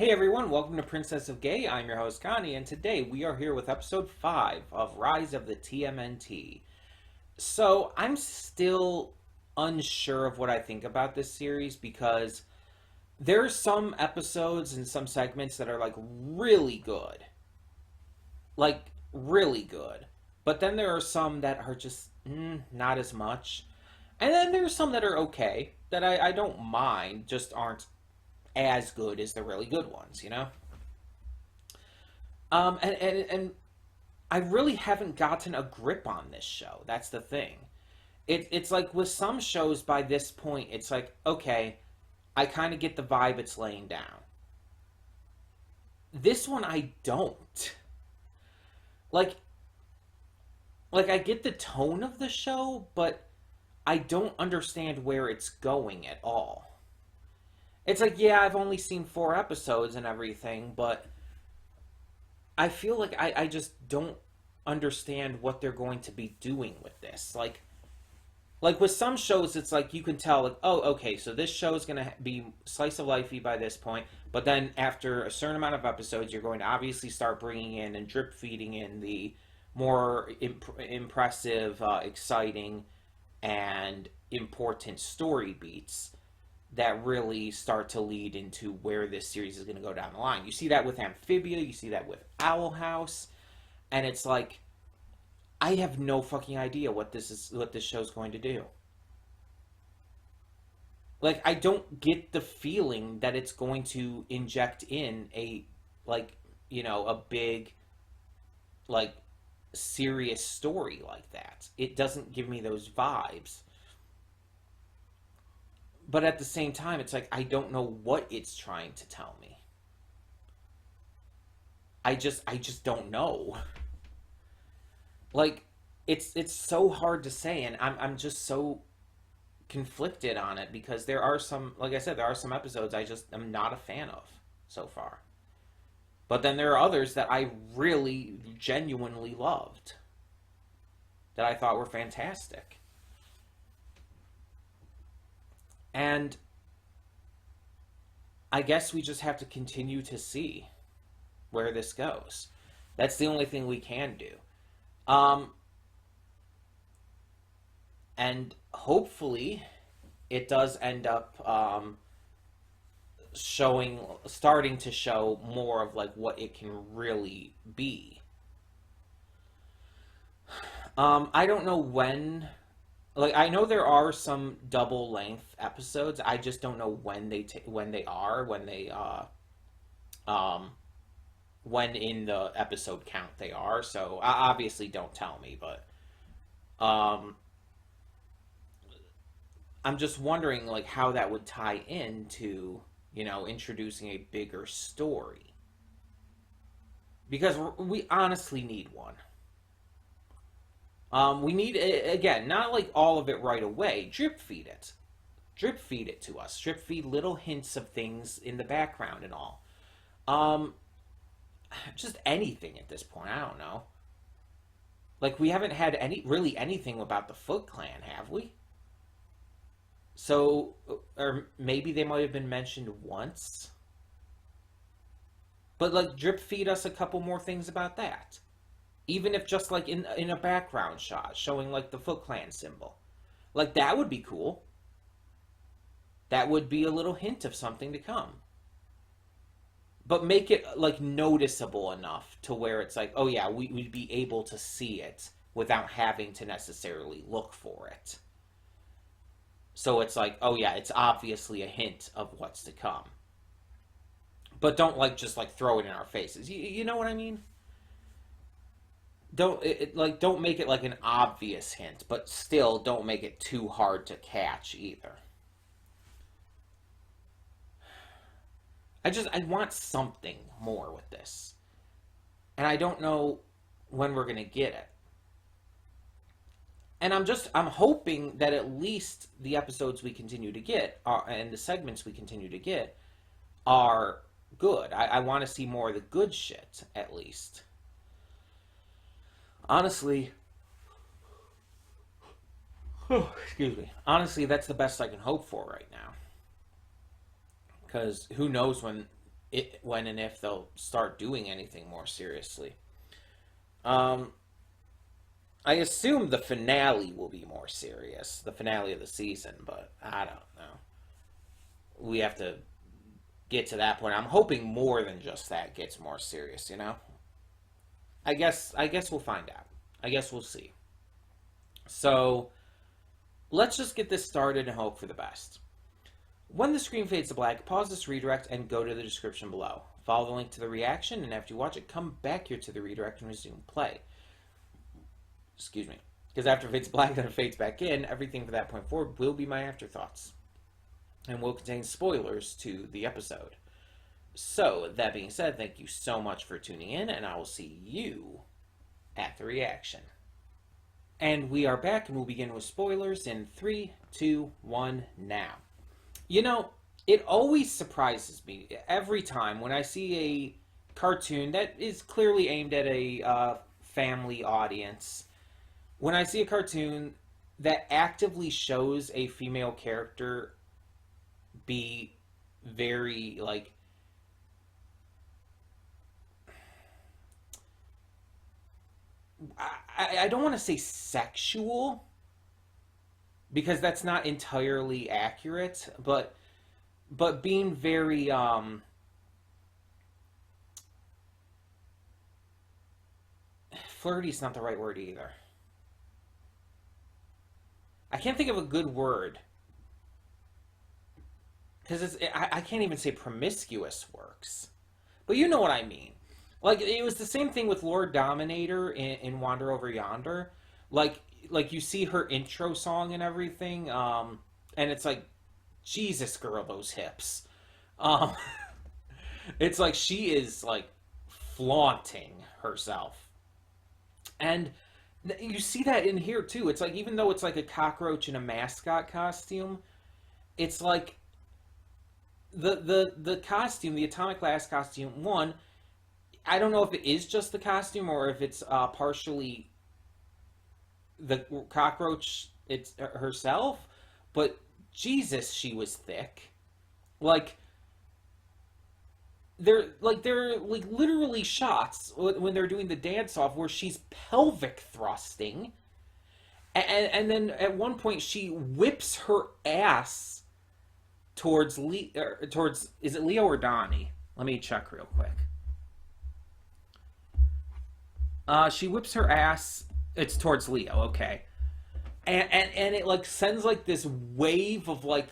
Hey everyone, welcome to Princess of Gay. I'm your host Connie, and today we are here with episode 5 of Rise of the TMNT. So, I'm still unsure of what I think about this series because there's some episodes and some segments that are like really good. Like, really good. But then there are some that are just not as much. And then there's some that are okay, that I don't mind, just aren't as good as the really good ones, you know? And I really haven't gotten a grip on this show. That's the thing. It's like with some shows by this point, it's like, okay, I kind of get the vibe it's laying down. This one, I don't. Like, like I get the tone of the show, but I don't understand where it's going at all. It's like, yeah, I've only seen 4 episodes and everything, but I feel like I just don't understand what they're going to be doing with this. Like with some shows, it's like you can tell, like, oh, okay, so this show is going to be slice of lifey by this point, but then after a certain amount of episodes, you're going to obviously start bringing in and drip feeding in the more impressive, exciting, and important story beats that really start to lead into where this series is going to go down the line. You see that with Amphibia, you see that with Owl House, and it's like I have no fucking idea what this show's going to do. Like I don't get the feeling that it's going to inject in a like, a big like serious story like that. It doesn't give me those vibes. But at the same time, it's like I don't know what it's trying to tell me. I just don't know. Like it's so hard to say, and I'm just so conflicted on it because there are some, like I said, there are some episodes I just am not a fan of so far. But then there are others that I really genuinely loved, that I thought were fantastic. And I guess we just have to continue to see where this goes. That's the only thing we can do. Um, and hopefully it does end up starting to show more of like what it can really be. I don't know when. Like I know there are some double length episodes. I just don't know um when in the episode count they are. So obviously don't tell me, but um I'm just wondering like how that would tie into, introducing a bigger story because we honestly need one. We need, again, not like all of it right away. Drip feed it. Drip feed it to us. Drip feed little hints of things in the background and all. Um, just anything at this point. I don't know. Like we haven't had really anything about the Foot Clan, have we? So, or maybe they might have been mentioned once. But like drip feed us a couple more things about that. Even if just like in a background shot showing like the Foot Clan symbol. Like that would be cool. That would be a little hint of something to come. But make it like noticeable enough to where it's like, oh yeah, we'd be able to see it without having to necessarily look for it. So it's like, oh yeah, it's obviously a hint of what's to come. But don't like just like throw it in our faces. You know what I mean? Don't make it like an obvious hint, but still don't make it too hard to catch either. I want something more with this. And I don't know when we're going to get it. And I'm hoping that at least the episodes we continue to get and the segments we continue to get are good. I want to see more of the good shit at least. Honestly, excuse me. Honestly, that's the best I can hope for right now. Because who knows when when and if they'll start doing anything more seriously. Um, I assume the finale will be more serious, the finale of the season, but I don't know. We have to get to that point. I'm hoping more than just that gets more serious, you know? I guess we'll find out. I guess we'll see. So, let's just get this started and hope for the best. When the screen fades to black, pause this redirect and go to the description below. Follow the link to the reaction, and after you watch it, come back here to the redirect and resume play. Excuse me. Because after it fades black and it fades back in, everything from that point forward will be my afterthoughts and will contain spoilers to the episode. So, that being said, thank you so much for tuning in, and I will see you at the reaction. And we are back, and we'll begin with spoilers in 3, 2, 1, now. You know, it always surprises me every time when I see a cartoon that is clearly aimed at a family audience. When I see a cartoon that actively shows a female character be very, like, I don't want to say sexual because that's not entirely accurate, but being very flirty is not the right word either. I can't think of a good word because I can't even say promiscuous works, but you know what I mean. Like, it was the same thing with Lord Dominator in Wander Over Yonder. Like you see her intro song and everything, and it's like, Jesus, girl, those hips. Um, it's like she is like flaunting herself, and you see that in here too. It's like, even though it's like a cockroach in a mascot costume, it's like the costume, the Atomic Blast costume. One, I don't know if it is just the costume or if it's partially the cockroach it's herself, but Jesus, she was thick. Like, they're literally shots when they're doing the dance off where she's pelvic thrusting, and then at one point she whips her ass towards towards, is it Leo or Donnie? Let me check real quick. She whips her ass. It's towards Leo. Okay, and it like sends like this wave of like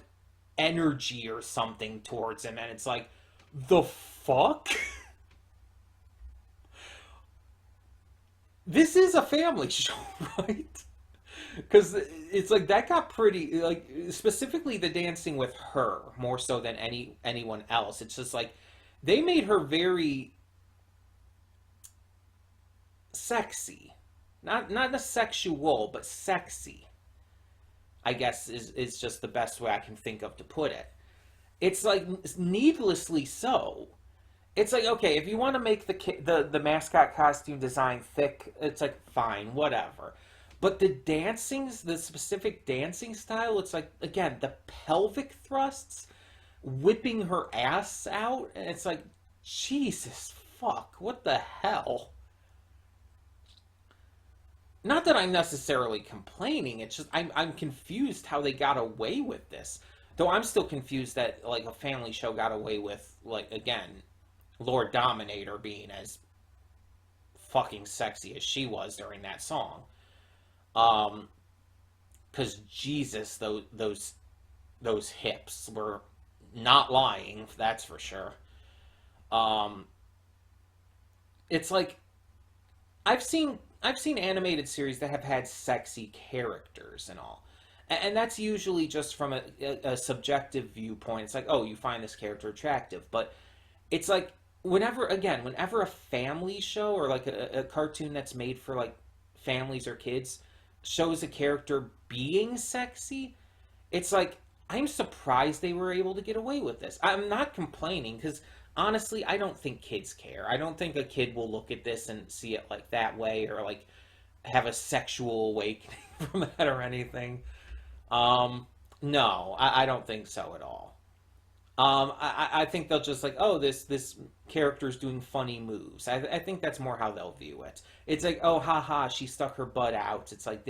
energy or something towards him, and it's like, the fuck. This is a family show, right? Because it's like that got pretty, like, specifically the dancing with her more so than anyone else. It's just like they made her very sexy, not a sexual, but sexy, I guess is just the best way I can think of to put it. It's like needlessly so. It's like, okay, if you want to make the mascot costume design thick, it's like fine, whatever. But the specific dancing style, it's like, again, the pelvic thrusts, whipping her ass out, and it's like, Jesus fuck, what the hell? Not that I'm necessarily complaining, it's just I'm confused how they got away with this. Though I'm still confused that like a family show got away with, like, again, Lord Dominator being as fucking sexy as she was during that song. Because Jesus, those hips were not lying, that's for sure. Um, it's like I've seen animated series that have had sexy characters and all. And that's usually just from a subjective viewpoint. It's like, oh, you find this character attractive. But it's like, whenever a family show or like a cartoon that's made for like families or kids shows a character being sexy, it's like, I'm surprised they were able to get away with this. I'm not complaining because honestly, I don't think kids care. I don't think a kid will look at this and see it like that way or like have a sexual awakening from that or anything. No, I don't think so at all. I think they'll just like, oh, this character's doing funny moves. I think that's more how they'll view it. It's like, oh, haha, she stuck her butt out. It's like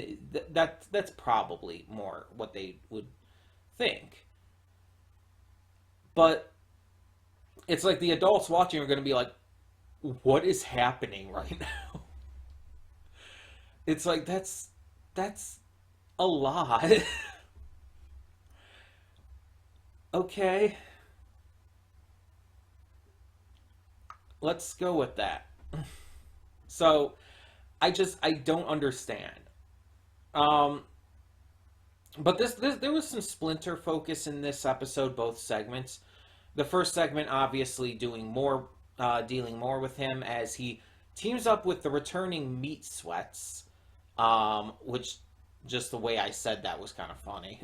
that's probably more what they would think. But it's like the adults watching are going to be like, what is happening right now? It's like that's a lot. Okay, let's go with that. So I don't understand. Um, but this there was some Splinter focus in this episode, both segments. The first segment obviously doing more, dealing more with him as he teams up with the returning Meat Sweats, which just the way I said that was kind of funny.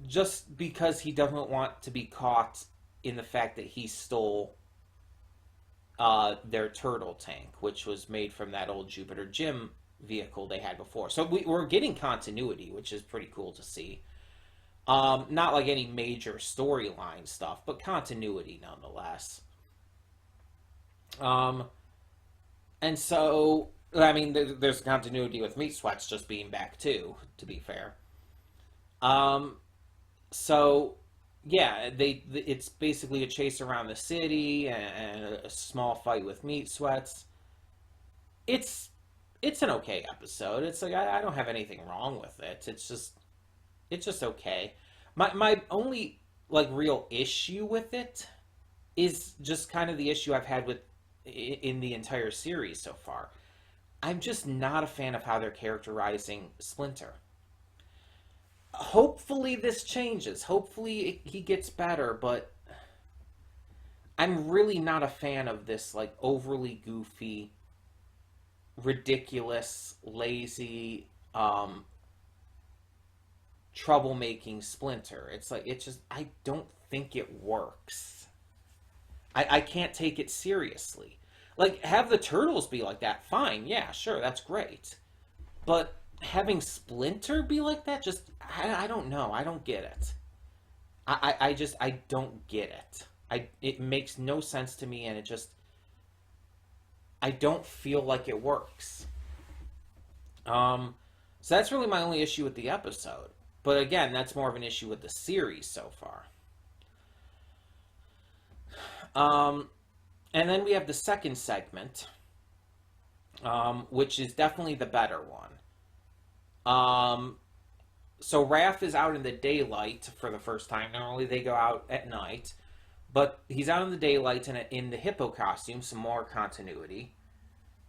Just because he doesn't want to be caught in the fact that he stole their turtle tank, which was made from that old Jupiter Gym vehicle they had before. So we're getting continuity, which is pretty cool to see. Not like any major storyline stuff, but continuity nonetheless. Um, and so, I mean, there's continuity with Meat Sweats just being back too, to be fair. Um, so yeah, it's basically a chase around the city and a small fight with Meat Sweats. It's it's an okay episode. It's like I don't have anything wrong with it. It's just okay. My only like real issue with it is just kind of the issue I've had with in the entire series so far. I'm just not a fan of how they're characterizing Splinter. Hopefully this changes. Hopefully he gets better, but I'm really not a fan of this like overly goofy, ridiculous, lazy, troublemaking Splinter. It's like it's just I don't think it works. I can't take it seriously. Like have the turtles be like that, fine, yeah, sure, that's great. But having Splinter be like that, just I don't know. I don't get it. I just I don't get it. It makes no sense to me, and it just I don't feel like it works. Um, so that's really my only issue with the episode. But again, that's more of an issue with the series so far. Um, and then we have the second segment, which is definitely the better one. Um, so Raph is out in the daylight for the first time. Normally they go out at night, but he's out in the daylight in the hippo costume, some more continuity,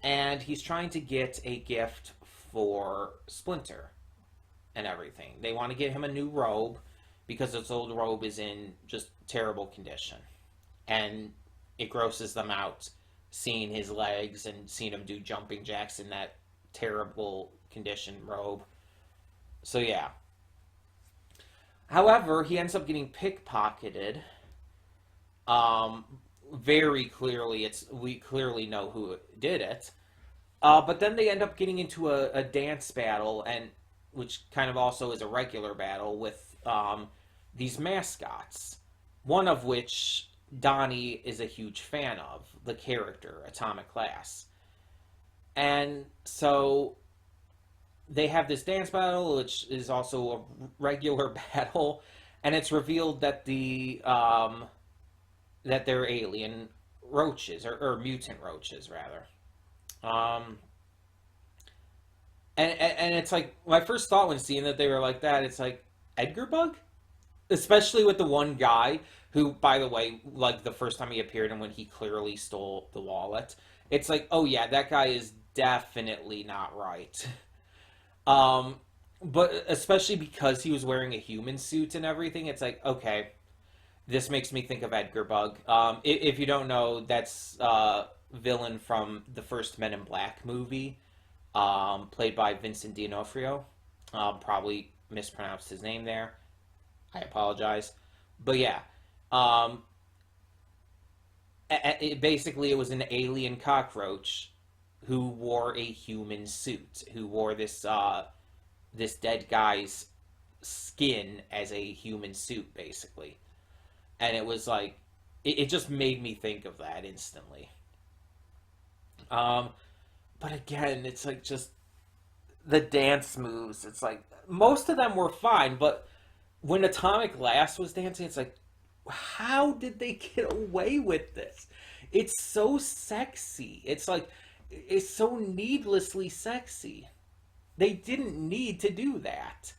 and he's trying to get a gift for Splinter and everything. They want to get him a new robe because his old robe is in just terrible condition, and it grosses them out seeing his legs and seeing him do jumping jacks in that terrible condition robe. So yeah. However, he ends up getting pickpocketed. Um, Very clearly, it's we clearly know who did it. But then they end up getting into a dance battle, and which kind of also is a regular battle with these mascots. One of which Donnie is a huge fan of, the character Atomic Class. And so they have this dance battle, which is also a regular battle, and it's revealed that that they're alien roaches or mutant roaches rather. Um, and it's like my first thought when seeing that they were like that, it's like Edgar Bug, especially with the one guy who, by the way, like the first time he appeared and when he clearly stole the wallet, it's like, oh yeah, that guy is definitely not right. Um, but especially because he was wearing a human suit and everything, it's like, okay, this makes me think of Edgar Bug. If you don't know, that's villain from the first Men in Black movie, played by Vincent D'Onofrio. Probably mispronounced his name there. I apologize. But yeah, um, basically it was an alien cockroach who wore a human suit, who wore this dead guy's skin as a human suit, basically. And it was like, it just made me think of that instantly. Um, but again, it's like just the dance moves. It's like most of them were fine, but when Atomic Lass was dancing, it's like, how did they get away with this? It's so sexy. It's like, it's so needlessly sexy. They didn't need to do that.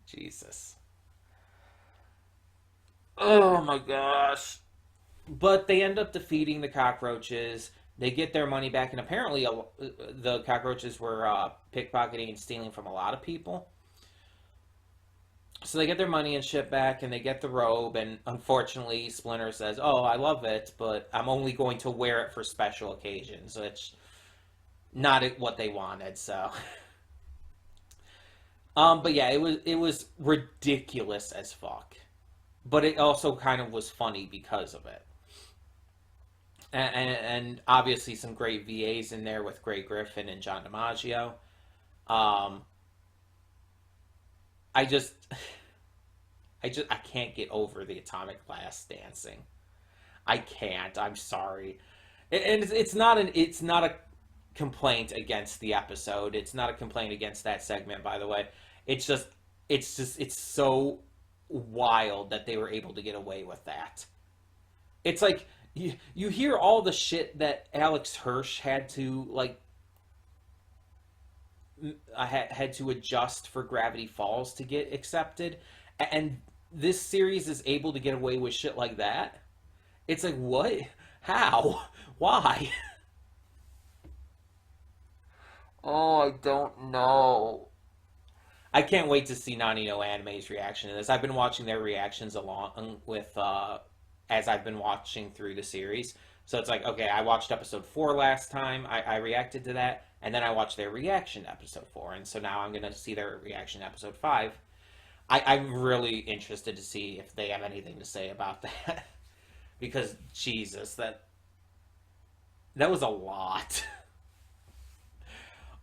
Jesus. Oh my gosh. But they end up defeating the cockroaches. They get their money back, and apparently the cockroaches were pickpocketing and stealing from a lot of people. So they get their money and shit back, and they get the robe, and unfortunately, Splinter says, "Oh, I love it, but I'm only going to wear it for special occasions," which not what they wanted. So, but yeah, it was ridiculous as fuck, but it also kind of was funny because of it, and obviously some great VAs in there with Grey Griffin and John DiMaggio. Um, I just. I can't get over the Atomic Blast dancing. I can't. I'm sorry, and it's not a complaint against the episode. It's not a complaint against that segment, by the way. It's just it's so wild that they were able to get away with that. It's like you hear all the shit that Alex Hirsch had to like had to adjust for Gravity Falls to get accepted, and this series is able to get away with shit like that. It's like, what? How? Why? Oh, I don't know. I can't wait to see Nani no Anime's reaction to this. I've been watching their reactions along with as I've been watching through the series. So it's like, okay, I watched episode 4 last time. I reacted to that, and then I watched their reaction to episode 4, and so now I'm gonna see their reaction to episode 5. I'm really interested to see if they have anything to say about that. Because Jesus, that was a lot.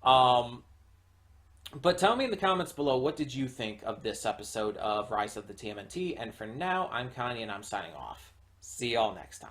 Um, but tell me in the comments below, what did you think of this episode of Rise of the TMNT? And for now, I'm Connie and I'm signing off. See y'all next time.